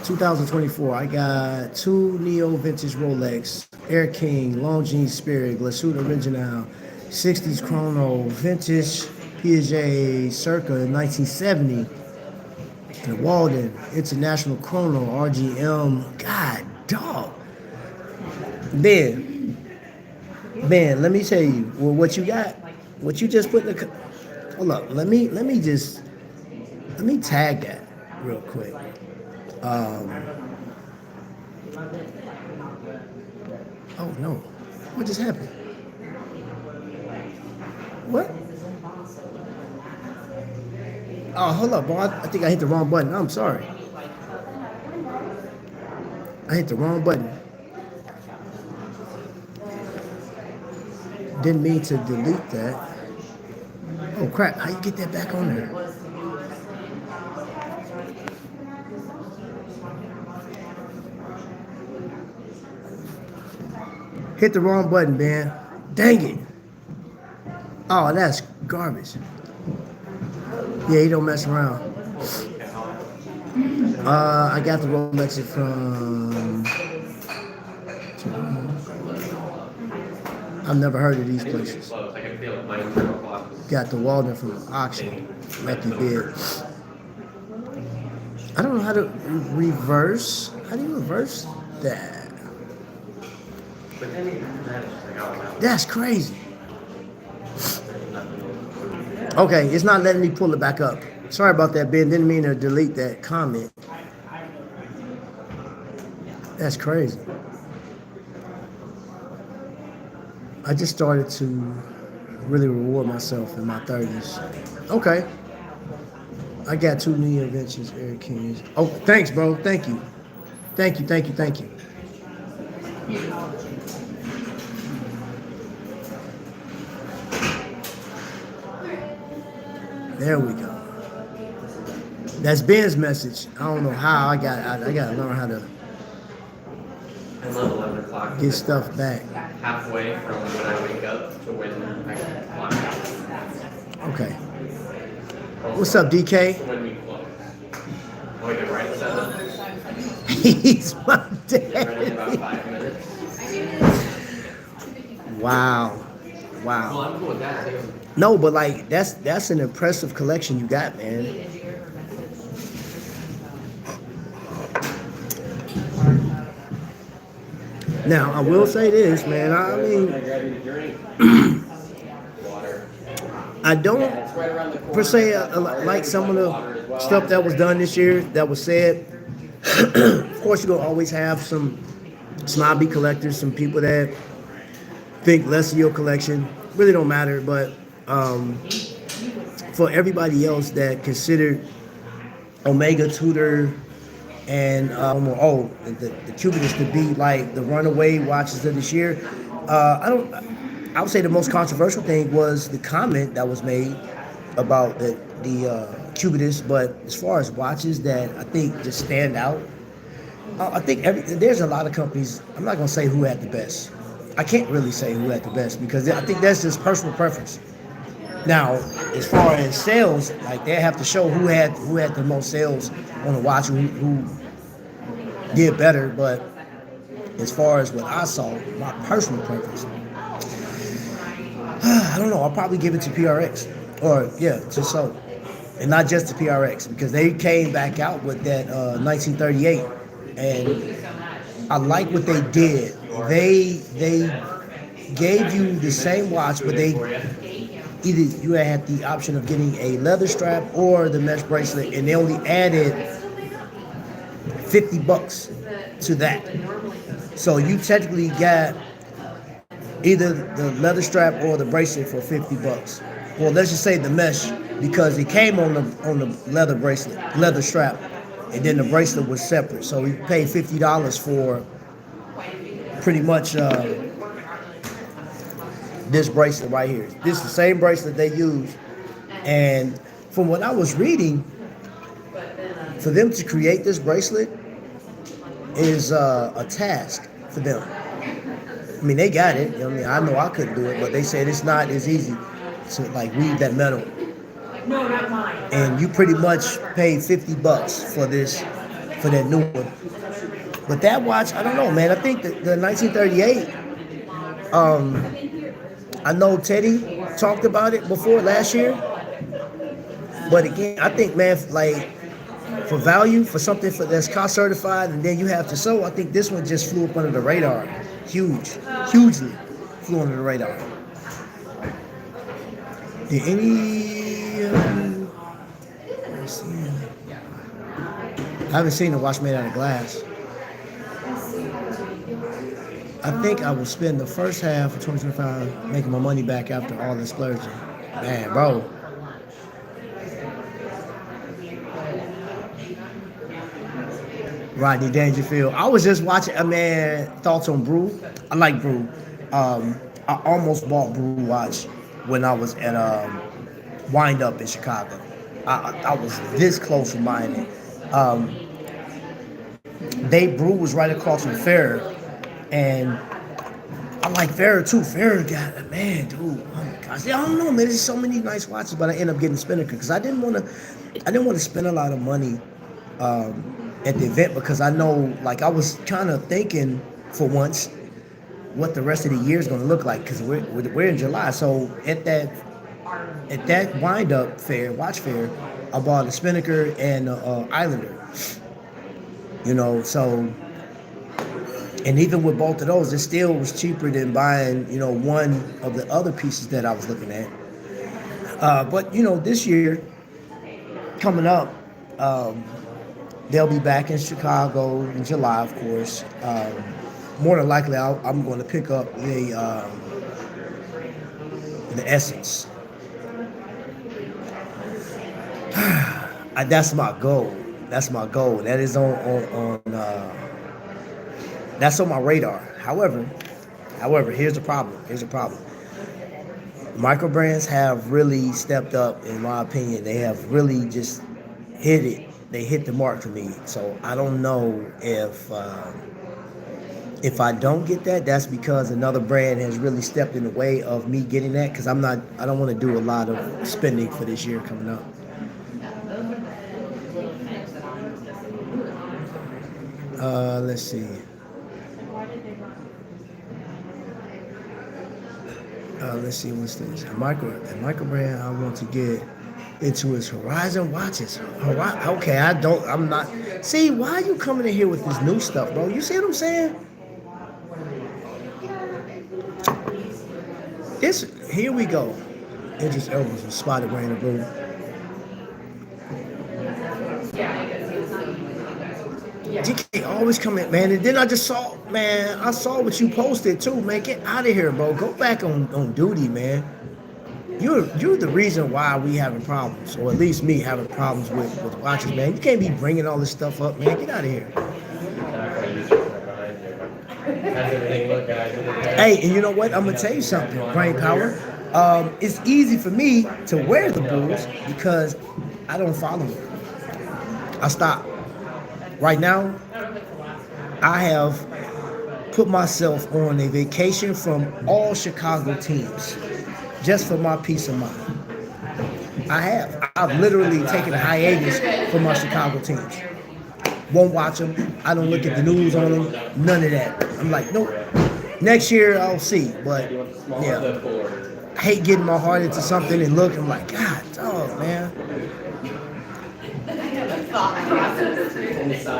2024, I got two Neo Vintage Rolex, Air King, Longines Spirit, Glasuda Original, 60s Chrono, Vintage Piaget circa 1970, and Walden International Chrono, RGM. God, dog. Ben, let me tell you, well, what you got, what you just put in the, hold up, let me tag that real quick. Oh no, what just happened? What? Oh, hold up, bro. I think I hit the wrong button. I'm sorry. I hit the wrong button. Didn't mean to delete that. Oh crap, how you get that back on there? Hit the wrong button, man. Dang it. Oh, that's garbage. Yeah, he don't mess around. I got the Rolex from... I've never heard of these places. Got the Walden from the auction, like you did. I don't know how to reverse. How do you reverse that? That's crazy. Okay, it's not letting me pull it back up. Sorry about that, Ben. Didn't mean to delete that comment. That's crazy. I just started to really reward myself in my 30s. Okay. I got two New Adventures, Air Kings. Oh, thanks, bro. Thank you. Thank you. There we go. That's Ben's message. I don't know how. I gotta learn how to get stuff back. Halfway from when I wake up to when I clock out. Okay. What's up, DK? When we close. Wake up right at 7. He's my Get ready in dad. about 5 minutes. Wow. Well, I'm cool with that too. No, but like that's an impressive collection you got, man. Now I will say this, man. I mean, I don't per se like some of the stuff that was done this year that was said. Of course, you're gonna always have some snobby collectors, some people that think less of your collection. Really don't matter, but for everybody else that considered Omega, Tudor, and the Cubitist to be like the runaway watches of this year, I would say the most controversial thing was the comment that was made about the Cubitist. But as far as watches that I think just stand out, I think there's a lot of companies. I'm not gonna say who had the best. I can't really say who had the best because I think that's just personal preference. Now, as far as sales, like they have to show who had the most sales on a watch, who did better. But as far as what I saw, my personal preference, I don't know. I'll probably give it to PRX, to So, and not just to PRX because they came back out with that 1938, and I like what they did. They gave you the same watch, but they either you had the option of getting a leather strap or the mesh bracelet, and they only added $50 to that. So you technically got either the leather strap or the bracelet for $50. Well, let's just say the mesh because it came on the leather bracelet, leather strap, and then the bracelet was separate. So you paid $50 for pretty much this bracelet right here. This is the same bracelet they use, and from what I was reading, for them to create this bracelet is a task for them. I mean, they got it. I mean, I know I couldn't do it, but they said it's not as easy to like weave that metal. No, not mine. And you pretty much pay $50 for this for that new one. But that watch, I don't know, man. I think the 1938. I know Teddy talked about it before last year, but again, I think, man, like for value, for something that's cost certified, and then you have to sew. I think this one just flew up under the radar, hugely flew under the radar. Did any? Let's see. I haven't seen a watch made out of glass. I think I will spend the first half of 2025 making my money back after all this splurging. Man, bro. Rodney Dangerfield. I was just watching, thoughts on Brew. I like Brew. I almost bought Brew watch when I was at Wind Up in Chicago. I was this close to buying it. Brew was right across from Farrer. And I like Farrer too. Farrer got a man, dude. Oh my gosh, I don't know, man. There's so many nice watches, but I end up getting Spinnaker because I didn't want to spend a lot of money at the event because I know, like, I was kind of thinking for once what the rest of the year is going to look like because we're in July. So at that wind up fair, watch fair, I bought a Spinnaker and Islander. You know, so. And even with both of those, it still was cheaper than buying, one of the other pieces that I was looking at. But, this year, coming up, they'll be back in Chicago in July, of course. More than likely, I'm going to pick up the Essence. That's my goal. That is that's on my radar. However, here's the problem. Micro brands have really stepped up, in my opinion. They have really just hit it. They hit the mark for me. So I don't know if I don't get that, that's because another brand has really stepped in the way of me getting that. Because I don't want to do a lot of spending for this year coming up. Let's see. Let's see, what's this? A micro brand I want to get into is Horizon watches. Okay, I'm not. See, why are you coming in here with this new stuff, bro? You see what I'm saying? Here we go. Idris Elba's was spotted wearing a blue. GK always come in, man. And then I saw what you posted too, man. Get out of here, bro. Go back on duty, man. You're the reason why we having problems, or at least me having problems with watches, man. You can't be bringing all this stuff up, man. Get out of here. Hey, and you know what? I'm gonna tell you something, Brain Power. It's easy for me to wear the Bulls because I don't follow them. I stopped. Right now, I have put myself on a vacation from all Chicago teams just for my peace of mind. I've literally taken a hiatus from my Chicago teams. Won't watch them. I don't look at the news on them. None of that. I'm like, nope. Next year, I'll see. But, yeah. I hate getting my heart into something and look. I'm like, God, dog, man.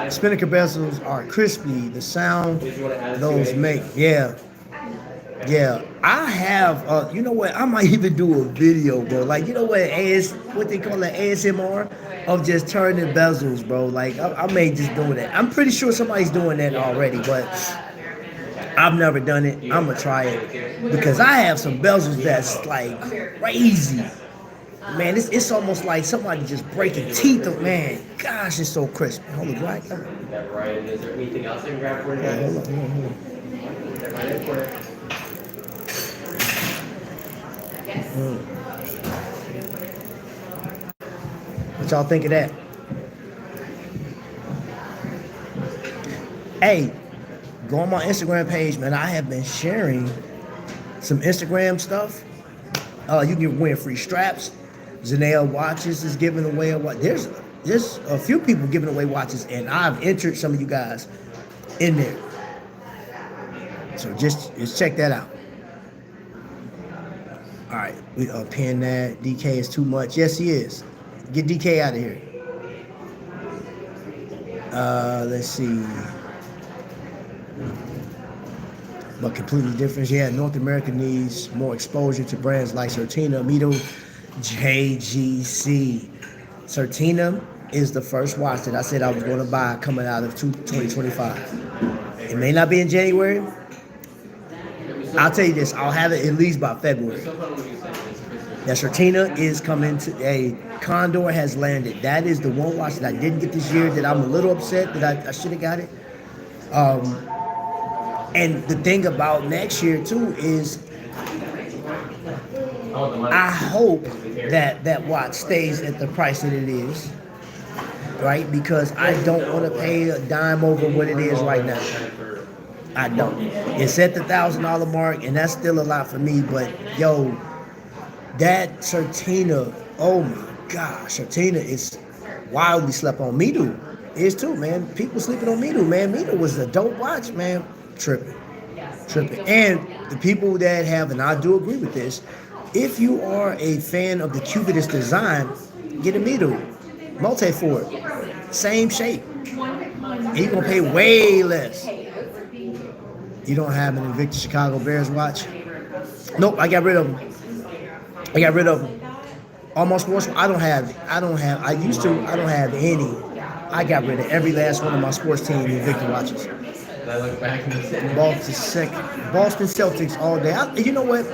Spinnaker bezels are crispy. The sound those make, yeah. I have, you know what? I might even do a video, bro. Like, you know what they call it, ASMR of just turning bezels, bro. Like, I may just do that. I'm pretty sure somebody's doing that already, but I've never done it. I'm gonna try it because I have some bezels that's like crazy. Man, it's almost like somebody just breaking teeth. Man, gosh, it's so crisp. Hold on, right? Ryan, is there anything else I can grab for you guys? Hold on. What y'all think of that? Hey, go on my Instagram page, man. I have been sharing some Instagram stuff. You can win free straps. Zanelle Watches is giving away a watch. there's a few people giving away watches, and I've entered some of you guys in there. So just check that out. All right, we pin that. DK is too much. Yes, he is. Get DK out of here. Let's see. But completely different. Yeah, North America needs more exposure to brands like Certina, Mito, JGC. Certina is the first watch that I said I was going to buy coming out of 2025. It may not be in January. I'll tell you this, I'll have it at least by February. That Certina is coming to a Condor has landed. That is the one watch that I didn't get this year that I'm a little upset that I should have got it. And the thing about next year too is I hope that watch stays at the price that it is, right? Because I don't want to pay a dime over what it is right now. I don't. It's at the $1,000 mark, and that's still a lot for me. But yo, that Certina, oh my gosh, Certina is wildly slept on. Mito is too, man. People sleeping on Mito, man. Mito was a dope watch, man. Tripping. And the people that have, and I do agree with this, if you are a fan of the Cubitus design, get a Mito. Multi-Ford. Same shape. And you're going to pay way less. You don't have an Invictus Chicago Bears watch? Nope, I got rid of them. All my sports, I don't have any. I got rid of every last one of my sports team Invictus watches. I look back and say, Boston Celtics all day. You know what?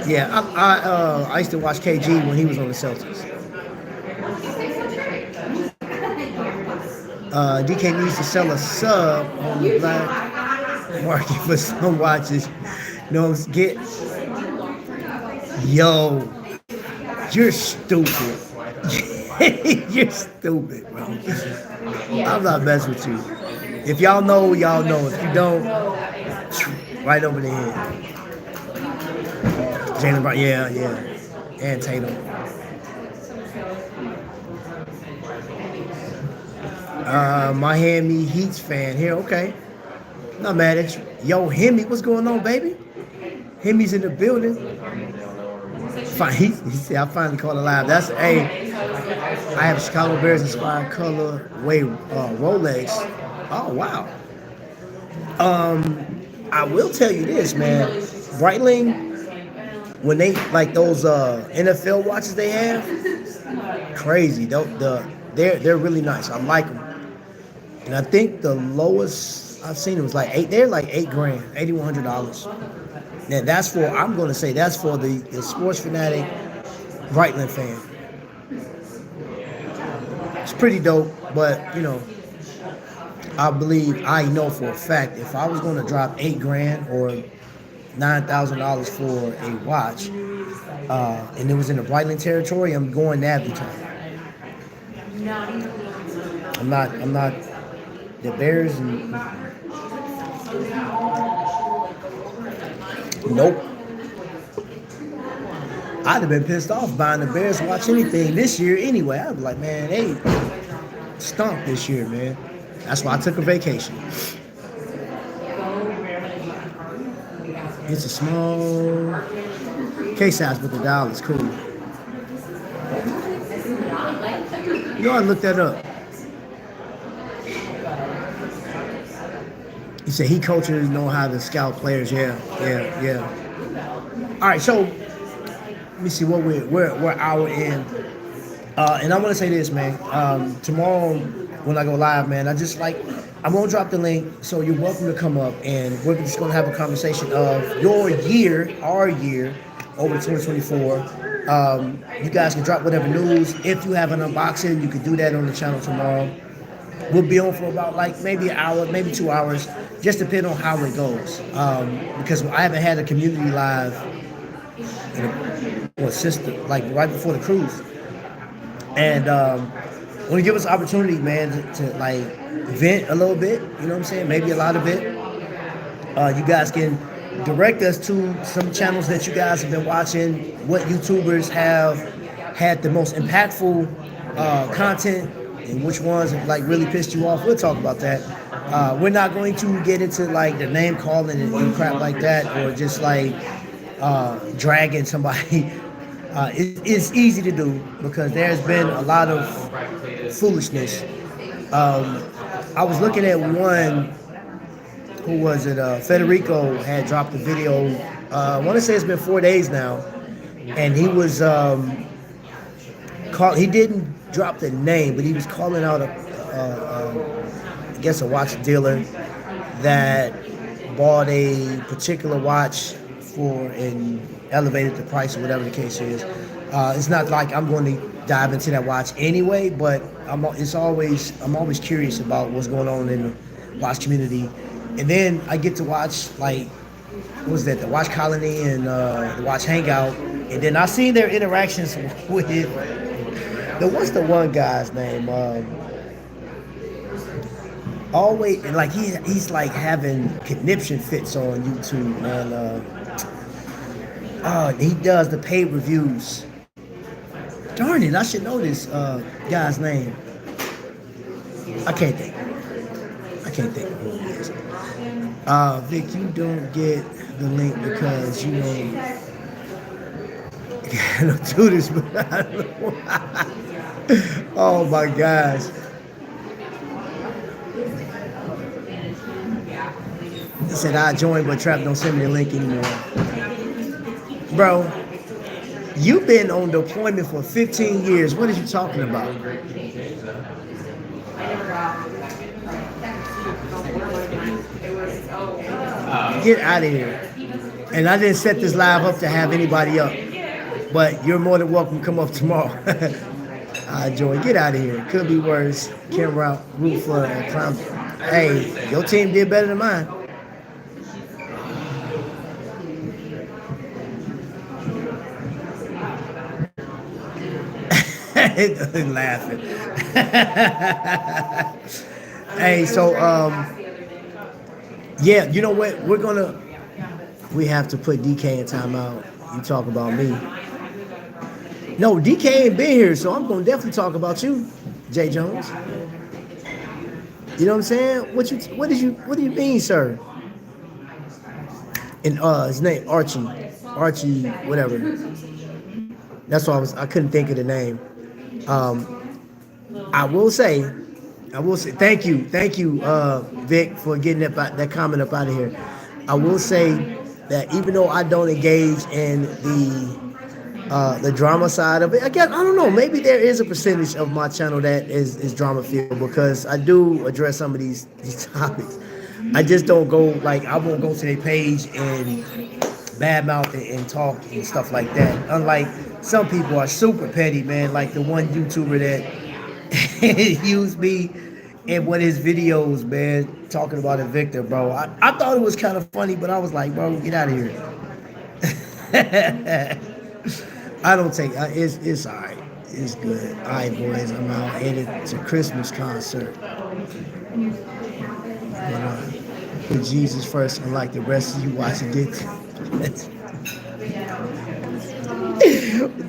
Yeah, I used to watch KG when he was on the Celtics. DK needs to sell a sub on the black market for some watches. No, yo, you're stupid. You're stupid, bro. I'm not messing with you. If y'all know, y'all know. If you don't, right over the head. Jalen Brown, yeah. And Tatum. Miami Heat's fan here, okay. Not mad at you. Yo, Hemi, what's going on, baby? Hemi's in the building. He said, I finally caught it live. That's, hey, I have a Chicago Bears inspired color way Rolex. Oh, wow. I will tell you this, man. Breitling, when they, like those NFL watches they have, crazy. They're really nice. I like them. And I think the lowest I've seen it was like they're like $8,000, $8,100. Now that's for, I'm going to say that's for the sports fanatic Breitling fan. It's pretty dope, but you know, I know for a fact if I was going to drop $8,000 or $9,000 for a watch, and it was in the Breitling territory, I'm going that time. I'm not the Bears. Nope. I'd have been pissed off buying the Bears watch anything this year anyway. I'd be like, man, they stunk this year, man. That's why I took a vacation. It's a small case size, but the dial is cool. You know, I looked that up. He said he coaches know how to scout players. Yeah. All right, so let me see what we're hour in, and I want to say this, man. Tomorrow when I go live, man, I'm gonna drop the link, so you're welcome to come up, and we're just gonna have a conversation of our year, over 2024. You guys can drop whatever news. If you have an unboxing, you can do that on the channel tomorrow. We'll be on for about like maybe an hour, maybe 2 hours, just depending on how it goes. Because I haven't had a community live or system like right before the cruise, and want to give us an opportunity, man, to like vent a little bit. You know what I'm saying? Maybe a lot of it. You guys can direct us to some channels that you guys have been watching, what YouTubers have had the most impactful content and which ones like really pissed you off. We'll talk about that. We're not going to get into like the name calling and crap like that, or just like dragging somebody. It's easy to do because there's been a lot of foolishness. I was looking at one. Who was it? Federico had dropped a video. I want to say it's been 4 days now, and he was he didn't drop the name, but he was calling out I guess a watch dealer that bought a particular watch for and elevated the price or whatever the case is. It's not like I'm going to dive into that watch anyway, but I'm always curious about what's going on in the watch community. And then I get to watch, like, what was that, the Watch Colony and the Watch Hangout. And then I seen their interactions with what's the one guy's name? Always, like, he's like having conniption fits on YouTube, man. He does the paid reviews. Darn it, I should know this guy's name. I can't think of who he is. Vic, you don't get the link because you know I don't do this, but I don't know why. Oh my gosh. He said I joined, but Trap don't send me the link anymore. Bro, you've been on deployment for 15 years. What are you talking about? Get out of here. And I didn't set this live up to have anybody up, but you're more than welcome to come up tomorrow. Joy, get out of here. Could be worse. Camera root for a clown. Hey, your team did better than mine. Laughing. Hey, so yeah, you know what? We have to put DK in timeout. You talk about me. No, DK ain't been here, so I'm gonna definitely talk about you, Jay Jones. You know what I'm saying? What do you mean, sir? And his name Archie, whatever. That's why I couldn't think of the name. I will say, thank you, Vic, for getting that comment up out of here. I will say that even though I don't engage in the drama side of it, I don't know, maybe there is a percentage of my channel that is drama filled because I do address some of these topics. I just don't go, like, I won't go to their page and badmouth and talk and stuff like that. Unlike some people are super petty, man, like the one YouTuber that used me in one of his videos, man, talking about Invicta, bro. I thought it was kind of funny, but I was like, bro, get out of here. I don't take it's all right. It's good. All right, boys, I'm out headed to Christmas concert. Put Jesus first, unlike the rest of you watching it.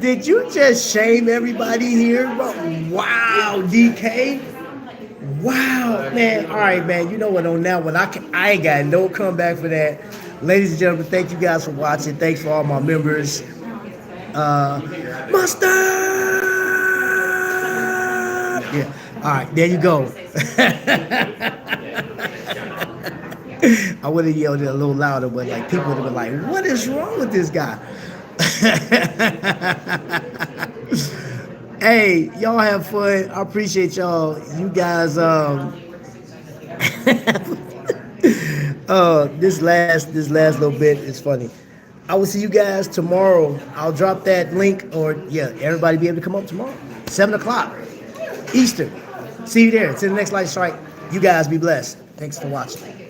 Did you just shame everybody here? Wow, DK. Wow, man. All right, man. You know what? On that one, I ain't got no comeback for that. Ladies and gentlemen, thank you guys for watching. Thanks for all my members. Mustard. Yeah. All right, there you go. I would have yelled it a little louder, but like people would have been like, "What is wrong with this guy?" Hey, y'all have fun. I appreciate y'all. You guys, this last little bit is funny. I will see you guys tomorrow. I'll drop that link, or yeah, everybody be able to come up tomorrow, 7 o'clock Eastern. See you there. Till the next light strike. You guys be blessed. Thanks for watching.